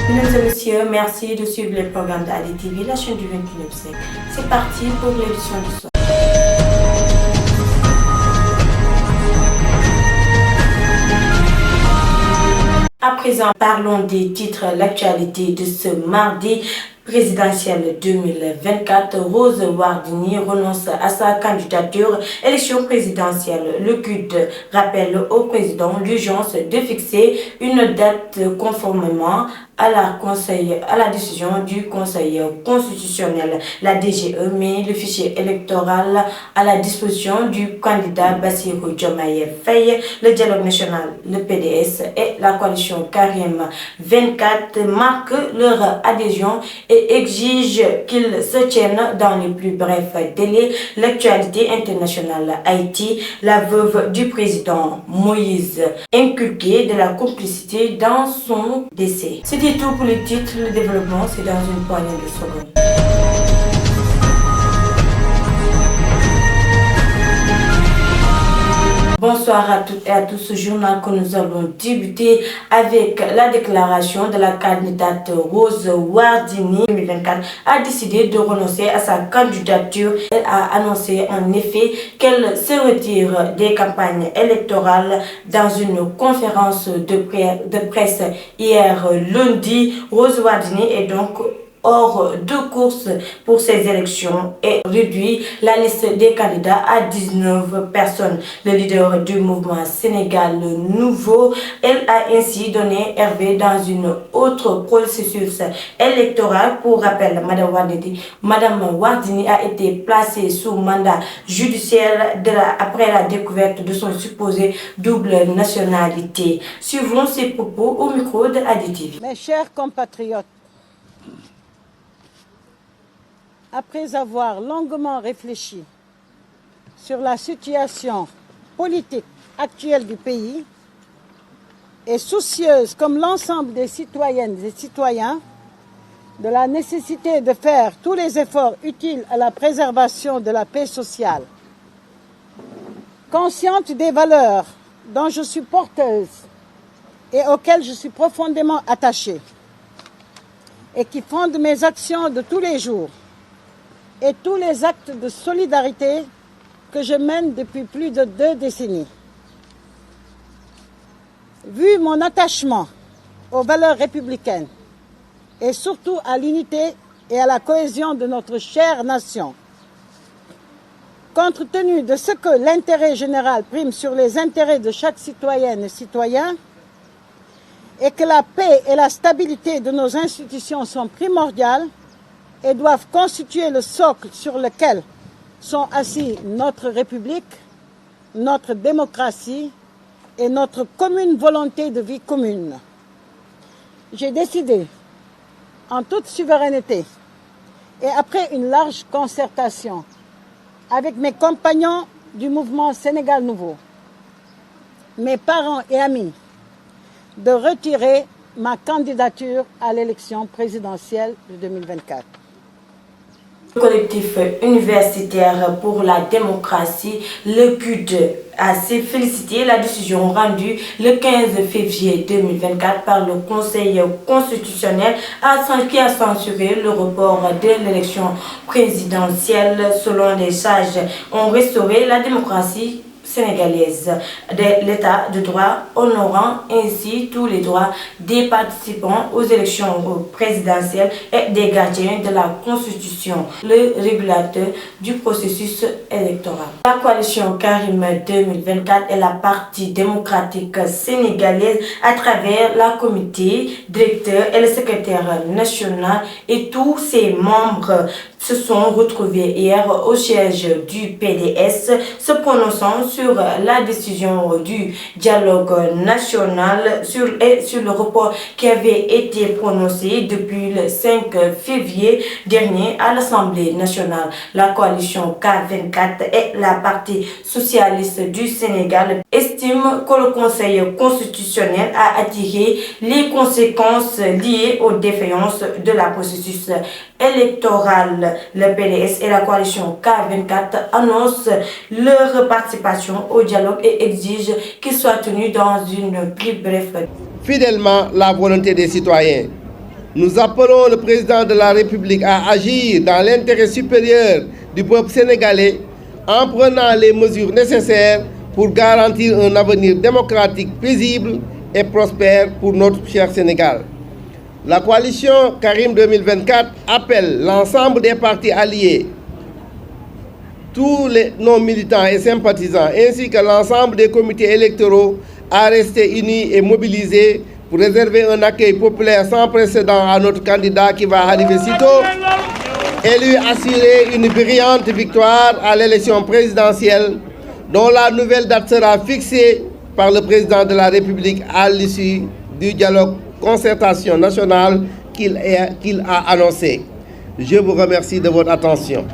Mesdames et messieurs, merci de suivre les programmes d'ADTV, la chaîne du 21e siècle. C'est parti pour l'édition du soir. À présent, parlons des titres, l'actualité de ce mardi présidentielle 2024. Rose Wardini renonce à sa candidature élection présidentielle. Le CUD rappelle au président l'urgence de fixer une date conformément à la décision du Conseil constitutionnel. La DGE met le fichier électoral à la disposition du candidat Bassirou Diomaye Faye. Le dialogue national, le PDS et la coalition Karim 24 marquent leur adhésion et exigent qu'ils se tiennent dans les plus brefs délais. L'actualité internationale, Haïti, la veuve du président Moïse, inculquée de la complicité dans son décès. C'était tout pour les titres, le développement c'est dans une poignée de secondes. Bonsoir à toutes et à tous. Ce journal que nous allons débuter avec la déclaration de la candidate Rose Wardini 2024 a décidé de renoncer à sa candidature. Elle a annoncé en effet qu'elle se retire des campagnes électorales dans une conférence de presse hier lundi. Rose Wardini est donc hors de course pour ces élections et réduit la liste des candidats à 19 personnes. Le leader du mouvement Sénégal Nouveau, elle a ainsi donné hervé dans une autre processus électoral. Pour rappel, Madame Wardini a été placée sous mandat judiciaire après la découverte de son supposé double nationalité. Suivons ses propos au micro de ADTV. Mes chers compatriotes, après avoir longuement réfléchi sur la situation politique actuelle du pays et soucieuse comme l'ensemble des citoyennes et citoyens de la nécessité de faire tous les efforts utiles à la préservation de la paix sociale, consciente des valeurs dont je suis porteuse et auxquelles je suis profondément attachée et qui fondent mes actions de tous les jours, et tous les actes de solidarité que je mène depuis plus de 2 décennies. Vu mon attachement aux valeurs républicaines et surtout à l'unité et à la cohésion de notre chère nation, compte tenu de ce que l'intérêt général prime sur les intérêts de chaque citoyenne et citoyen, et que la paix et la stabilité de nos institutions sont primordiales, et doivent constituer le socle sur lequel sont assis notre République, notre démocratie et notre commune volonté de vie commune. J'ai décidé, en toute souveraineté et après une large concertation avec mes compagnons du mouvement Sénégal Nouveau, mes parents et amis, de retirer ma candidature à l'élection présidentielle de 2024. Le collectif universitaire pour la démocratie, le CUD, a félicité la décision rendue le 15 février 2024 par le Conseil constitutionnel qui a censuré le report de l'élection présidentielle. Selon les sages, ont restauré la démocratie sénégalaise de l'état de droit, honorant ainsi tous les droits des participants aux élections présidentielles et des gardiens de la Constitution, le régulateur du processus électoral. La coalition Karim 2024 est la partie démocratique sénégalaise à travers la comité directeur et le secrétaire national et tous ses membres se sont retrouvés hier au siège du PDS, se prononçant sur la décision du dialogue national sur le report qui avait été prononcé depuis le 5 février dernier à l'Assemblée nationale. La coalition K24 et la partie socialiste du Sénégal estiment que le Conseil constitutionnel a attiré les conséquences liées aux défaillances de la processus électoral. Le PDS et la coalition K24 annoncent leur participation au dialogue et exigent qu'il soit tenu dans une plus brève. Fidèlement la volonté des citoyens Nous appelons le président de la République à agir dans l'intérêt supérieur du peuple sénégalais en prenant les mesures nécessaires pour garantir un avenir démocratique paisible et prospère pour notre cher Sénégal. La coalition Karim 2024 appelle l'ensemble des partis alliés, tous nos militants et sympathisants, ainsi que l'ensemble des comités électoraux à rester unis et mobilisés pour réserver un accueil populaire sans précédent à notre candidat qui va arriver sitôt et lui assurer une brillante victoire à l'élection présidentielle dont la nouvelle date sera fixée par le président de la République à l'issue du dialogue concertation nationale qu'il a annoncé. Je vous remercie de votre attention.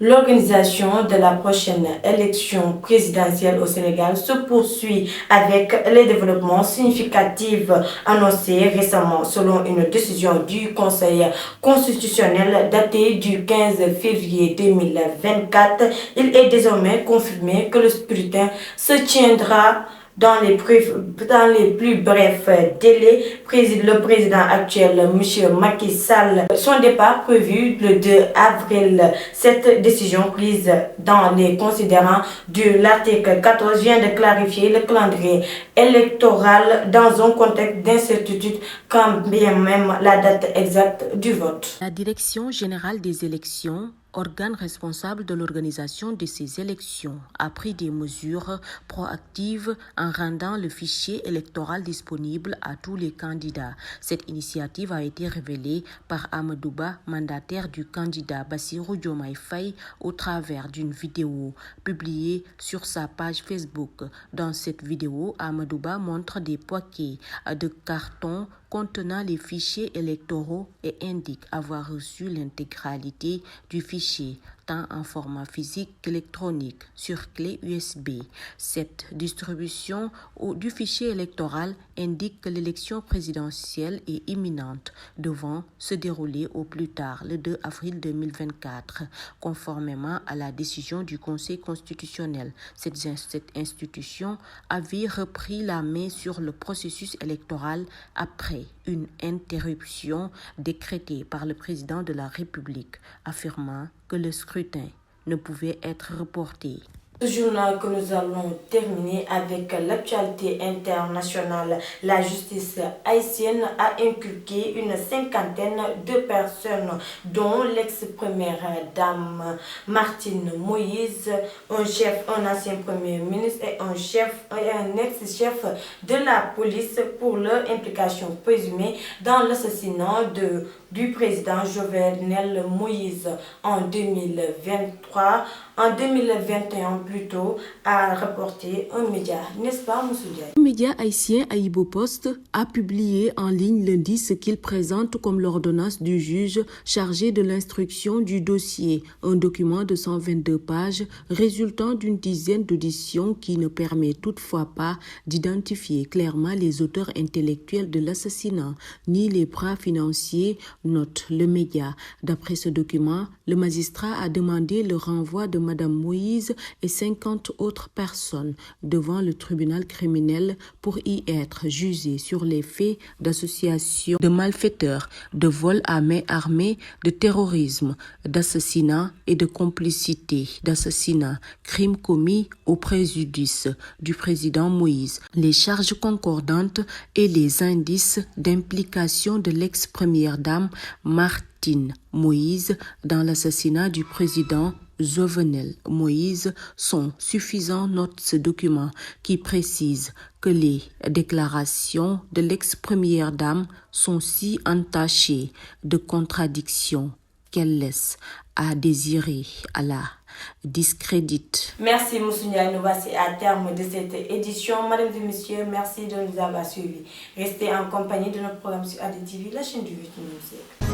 L'organisation de la prochaine élection présidentielle au Sénégal se poursuit avec les développements significatifs annoncés récemment selon une décision du Conseil constitutionnel datée du 15 février 2024. Il est désormais confirmé que le scrutin se tiendra dans les plus brefs délais. Le président actuel, M. Macky Sall, son départ prévu le 2 avril. Cette décision prise dans les considérants de l'article 14 vient de clarifier le calendrier électoral dans un contexte d'incertitude quand bien même la date exacte du vote. La Direction générale des élections, organe responsable de l'organisation de ces élections, a pris des mesures proactives en rendant le fichier électoral disponible à tous les candidats. Cette initiative a été révélée par Amadou Ba, mandataire du candidat Bassirou Diomaye Faye, au travers d'une vidéo publiée sur sa page Facebook. Dans cette vidéo, Amadou Ba montre des paquets de carton contenant les fichiers électoraux et indique avoir reçu l'intégralité du fichier, tant en format physique qu'électronique, sur clé USB. Cette distribution du fichier électoral indique que l'élection présidentielle est imminente, devant se dérouler au plus tard le 2 avril 2024, conformément à la décision du Conseil constitutionnel. Cette institution avait repris la main sur le processus électoral après une interruption décrétée par le président de la République, affirmant que le scrutin ne pouvait être reporté. Ce journal que nous allons terminer avec l'actualité internationale. La justice haïtienne a inculqué une cinquantaine de personnes, dont l'ex-première dame Martine Moïse, un ancien premier ministre et un ex-chef de la police pour leur implication présumée dans l'assassinat du président Jovenel Moïse en 2023. En 2021, plutôt, a rapporté un média, n'est-ce pas, Moussoudia? Le média haïtien Aïbo Post a publié en ligne lundi ce qu'il présente comme l'ordonnance du juge chargé de l'instruction du dossier, un document de 122 pages résultant d'une dizaine d'auditions qui ne permet toutefois pas d'identifier clairement les auteurs intellectuels de l'assassinat, ni les bras financiers, note le média. D'après ce document, le magistrat a demandé le renvoi de Madame Moïse et 50 autres personnes devant le tribunal criminel pour y être jugées sur les faits d'association de malfaiteurs, de vol à main armée, de terrorisme, d'assassinat et de complicité d'assassinat, crimes commis au préjudice du président Moïse, les charges concordantes et les indices d'implication de l'ex-première dame Martine Moïse dans l'assassinat du président Jovenel Moïse sont suffisants, note ce document qui précise que les déclarations de l'ex-première dame sont si entachées de contradictions qu'elles laissent à désirer à la discrédite. Merci Moussounia, nous voici à terme de cette édition. Mesdames et messieurs, merci de nous avoir suivis. Restez en compagnie de notre programme sur ADTV, la chaîne du 8e siècle.